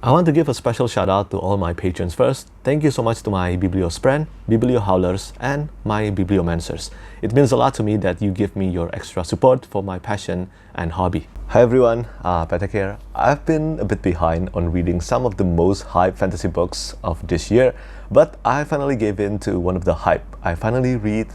I want to give a special shout out to all my patrons first. Thank you so much to my Bibliospren, Bibliohowlers, and my Bibliomancers. It means a lot to me that you give me your extra support for my passion and hobby. Hi everyone, Patek here. I've been a bit behind on reading some of the most hyped fantasy books of this year, but I finally gave in to one of the hype. I finally read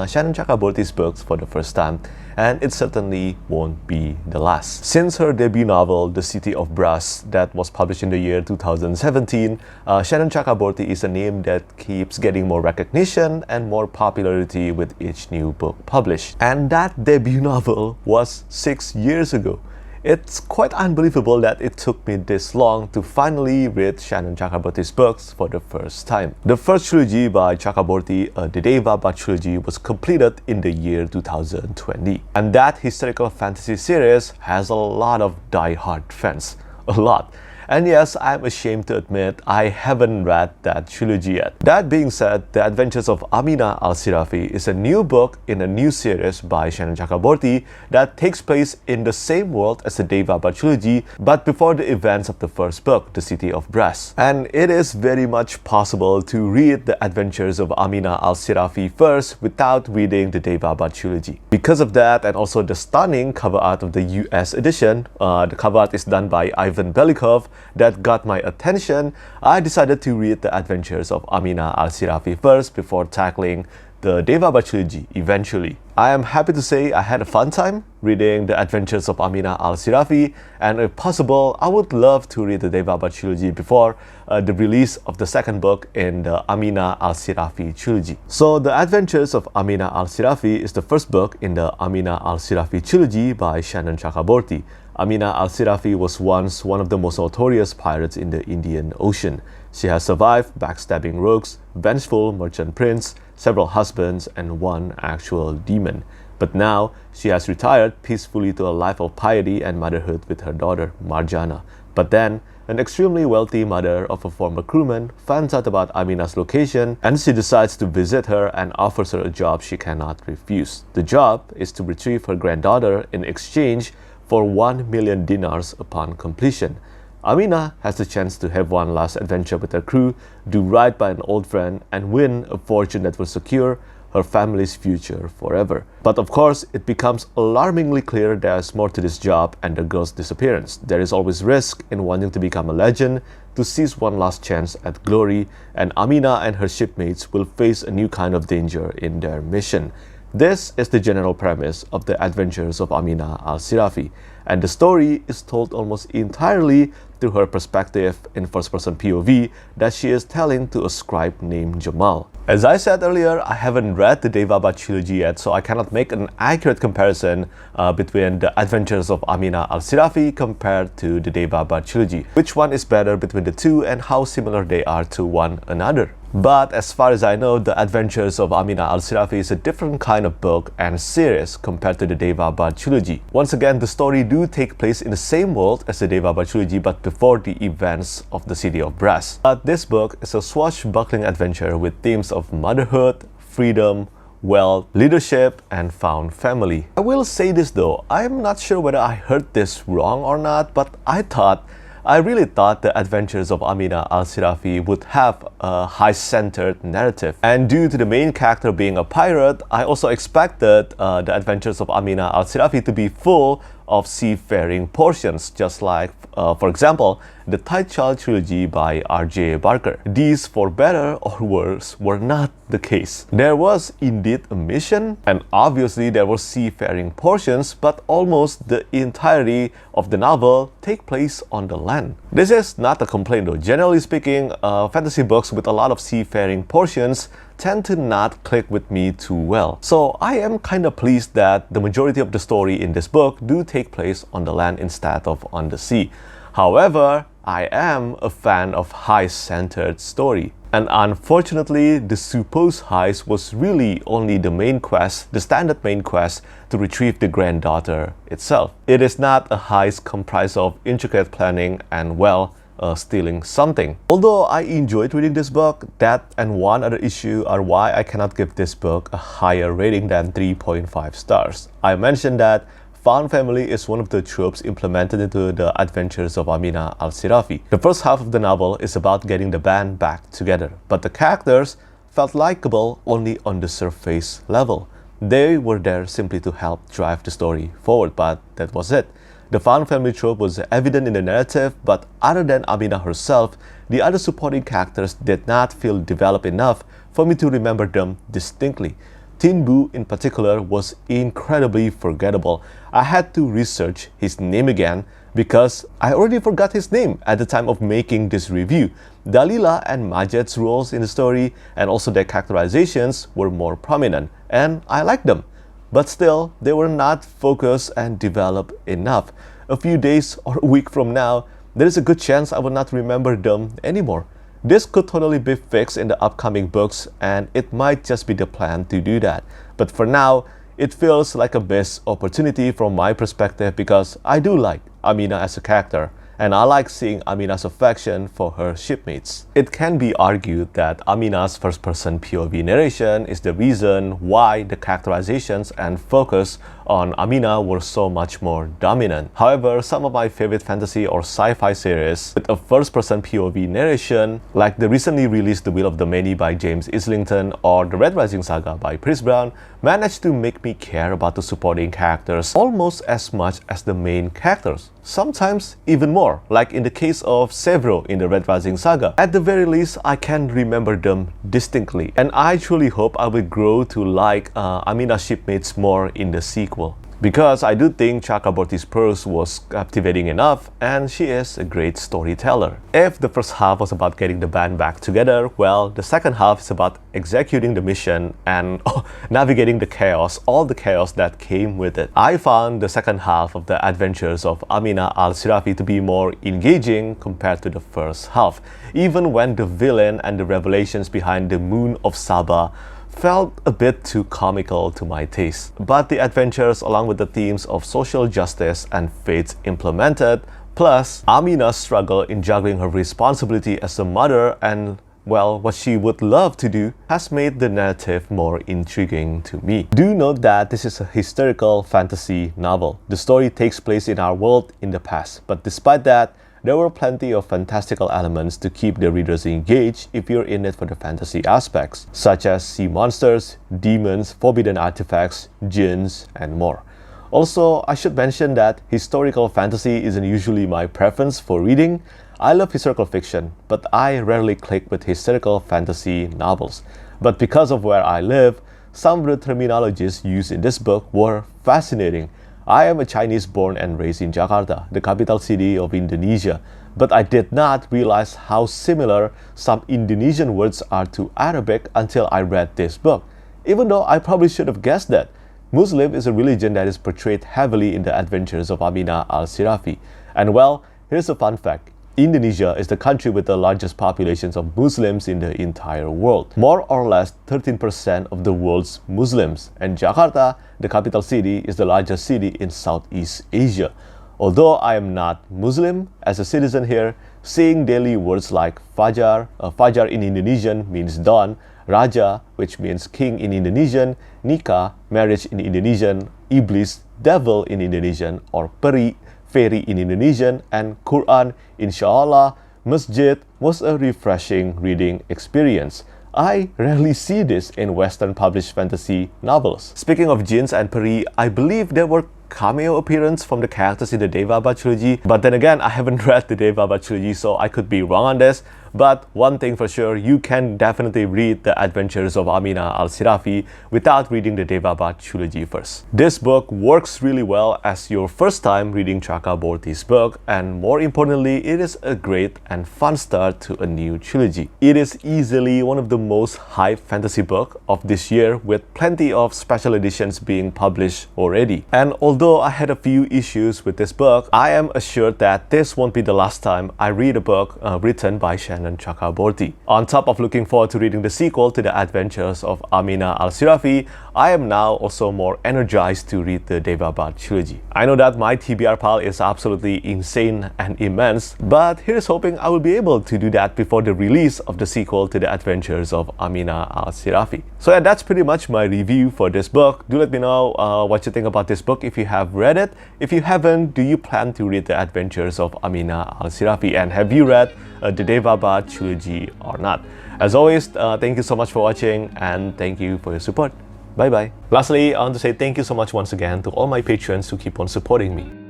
Shannon Chakraborty's books for the first time, and it certainly won't be the last. Since her debut novel, The City of Brass, that was published in the year 2017, Shannon Chakraborty is a name that keeps getting more recognition and more popularity with each new book published. And that debut novel was 6 years ago. It's quite unbelievable that it took me this long to finally read Shannon Chakraborty's books for the first time. The first trilogy by Chakraborty, the Devabad trilogy, was completed in the year 2020. And that historical fantasy series has a lot of die-hard fans. A lot. And yes, I'm ashamed to admit I haven't read that trilogy yet. That being said, The Adventures of Amina Al-Sirafi is a new book in a new series by Shannon Chakraborty that takes place in the same world as the Devabad trilogy, but before the events of the first book, The City of Brass. And it is very much possible to read The Adventures of Amina Al-Sirafi first without reading the Devabad trilogy. Because of that, and also the stunning cover art of the US edition, the cover art is done by Ivan Belikov, that got my attention, I decided to read The Adventures of Amina Al-Sirafi first before tackling the Devabad trilogy eventually. I am happy to say I had a fun time reading The Adventures of Amina Al-Sirafi, and if possible, I would love to read the Devabad trilogy before the release of the second book in the Amina Al-Sirafi trilogy. So The Adventures of Amina Al-Sirafi is the first book in the Amina Al-Sirafi trilogy by Shannon Chakraborty. Amina Al-Sirafi was once one of the most notorious pirates in the Indian Ocean. She has survived backstabbing rogues, vengeful merchant prince, several husbands, and one actual demon. But now, she has retired peacefully to a life of piety and motherhood with her daughter, Marjana. But then, an extremely wealthy mother of a former crewman finds out about Amina's location, and she decides to visit her and offers her a job she cannot refuse. The job is to retrieve her granddaughter in exchange for 1 million dinars upon completion. Amina has the chance to have one last adventure with her crew, do right by an old friend, and win a fortune that will secure her family's future forever. But of course, it becomes alarmingly clear there's more to this job and the girl's disappearance. There is always risk in wanting to become a legend, to seize one last chance at glory, and Amina and her shipmates will face a new kind of danger in their mission. This is the general premise of The Adventures of Amina Al-Sirafi, and the story is told almost entirely through her perspective in first-person POV that she is telling to a scribe named Jamal. As I said earlier, I haven't read the Devabad trilogy yet, so I cannot make an accurate comparison between The Adventures of Amina Al-Sirafi compared to the Devabad trilogy. Which one is better between the two and how similar they are to one another. But as far as I know, The Adventures of Amina Al-Sirafi is a different kind of book and series compared to the Devabad trilogy. Once again, the story do take place in the same world as the Devabad trilogy, but before the events of the City of Brass. But this book is a swashbuckling adventure with themes of motherhood, freedom, wealth, leadership, and found family. I will say this though, I'm not sure whether I heard this wrong or not, but I really thought The Adventures of Amina Al-Sirafi would have a heist-centered narrative. And due to the main character being a pirate, I also expected The Adventures of Amina Al-Sirafi to be full of seafaring portions, just like, for example, the Tidechild trilogy by R.J. Barker. These, for better or worse, were not the case. There was indeed a mission, and obviously there were seafaring portions, but almost the entirety of the novel take place on the land. This is not a complaint though. Generally speaking, fantasy books with a lot of seafaring portions tend to not click with me too well. So I am kinda pleased that the majority of the story in this book do take place on the land instead of on the sea. However, I am a fan of heist-centered story. And unfortunately, the supposed heist was really only the main quest, the standard main quest to retrieve the granddaughter itself. It is not a heist comprised of intricate planning and, well, stealing something. Although I enjoyed reading this book, that and one other issue are why I cannot give this book a higher rating than 3.5 stars. I mentioned that found family is one of the tropes implemented into the adventures of Aminah Al-Sirafi. The first half of the novel is about getting the band back together, but the characters felt likable only on the surface level. They were there simply to help drive the story forward, but that was it. The found family trope was evident in the narrative, but other than Aminah herself, the other supporting characters did not feel developed enough for me to remember them distinctly. Tin Bu in particular was incredibly forgettable. I had to research his name again because I already forgot his name at the time of making this review. Dalila and Majid's roles in the story and also their characterizations were more prominent, and I liked them. But still, they were not focused and developed enough. A few days or a week from now, there is a good chance I will not remember them anymore. This could totally be fixed in the upcoming books, and it might just be the plan to do that. But for now, it feels like a missed opportunity from my perspective because I do like Aminah as a character, and I like seeing Aminah's affection for her shipmates. It can be argued that Aminah's first-person POV narration is the reason why the characterizations and focus on Aminah were so much more dominant. However, some of my favorite fantasy or sci-fi series with a first-person POV narration, like the recently released The Will of the Many by James Islington or the Red Rising Saga by Chris Brown, managed to make me care about the supporting characters almost as much as the main characters. Sometimes even more, like in the case of Sevro in the Red Rising Saga. At the very least, I can remember them distinctly, and I truly hope I will grow to like Aminah's shipmates more in the sequel. Because I do think Chakraborty's prose was captivating enough, and she is a great storyteller. If the first half was about getting the band back together, well, the second half is about executing the mission and navigating the chaos, all the chaos that came with it. I found the second half of the adventures of Aminah Al-Sirafi to be more engaging compared to the first half, even when the villain and the revelations behind the Moon of Saba felt a bit too comical to my taste. But the adventures, along with the themes of social justice and fates implemented, plus Aminah's struggle in juggling her responsibility as a mother and, well, what she would love to do, has made the narrative more intriguing to me. Do note that this is a historical fantasy novel. The story takes place in our world in the past, but despite that, there were plenty of fantastical elements to keep the readers engaged if you're in it for the fantasy aspects, such as sea monsters, demons, forbidden artifacts, jinns, and more. Also, I should mention that historical fantasy isn't usually my preference for reading. I love historical fiction, but I rarely click with historical fantasy novels. But because of where I live, some of the terminologies used in this book were fascinating. I am a Chinese born and raised in Jakarta, the capital city of Indonesia, but I did not realize how similar some Indonesian words are to Arabic until I read this book, even though I probably should have guessed that. Muslim is a religion that is portrayed heavily in the adventures of Aminah Al-Sirafi. And well, here's a fun fact. Indonesia is the country with the largest populations of Muslims in the entire world. More or less 13% of the world's Muslims. And Jakarta, the capital city, is the largest city in Southeast Asia. Although I am not Muslim, as a citizen here, saying daily words like Fajar, Fajar in Indonesian means dawn, Raja, which means king in Indonesian, Nikah, marriage in Indonesian, Iblis, devil in Indonesian, or Peri, fairy in Indonesian, and Quran, Inshallah, Masjid, was a refreshing reading experience. I rarely see this in Western published fantasy novels. Speaking of jinns and peri, I believe there were cameo appearance from the characters in the Devabha trilogy, but then again, I haven't read the Devabha trilogy, so I could be wrong on this. But one thing for sure, you can definitely read the adventures of Aminah Al-Sirafi without reading the Devabha trilogy first. This book works really well as your first time reading Chakraborty's book, and more importantly, it is a great and fun start to a new trilogy. It is easily one of the most hyped fantasy book of this year, with plenty of special editions being published already. And although I had a few issues with this book, I am assured that this won't be the last time I read a book written by Shannon Anand Chakraborty. On top of looking forward to reading the sequel to the adventures of Amina Al-Sirafi, I am now also more energized to read the Devabad trilogy. I know that my TBR pile is absolutely insane and immense, but here's hoping I will be able to do that before the release of the sequel to the adventures of Amina Al-Sirafi. So yeah, that's pretty much my review for this book. Do let me know what you think about this book if you have read it. If you haven't, do you plan to read the adventures of Amina Al-Sirafi, and have you read the Devabad trilogy or not? As always, thank you so much for watching, and thank you for your support. Bye bye. Lastly, I want to say thank you so much once again to all my patrons who keep on supporting me.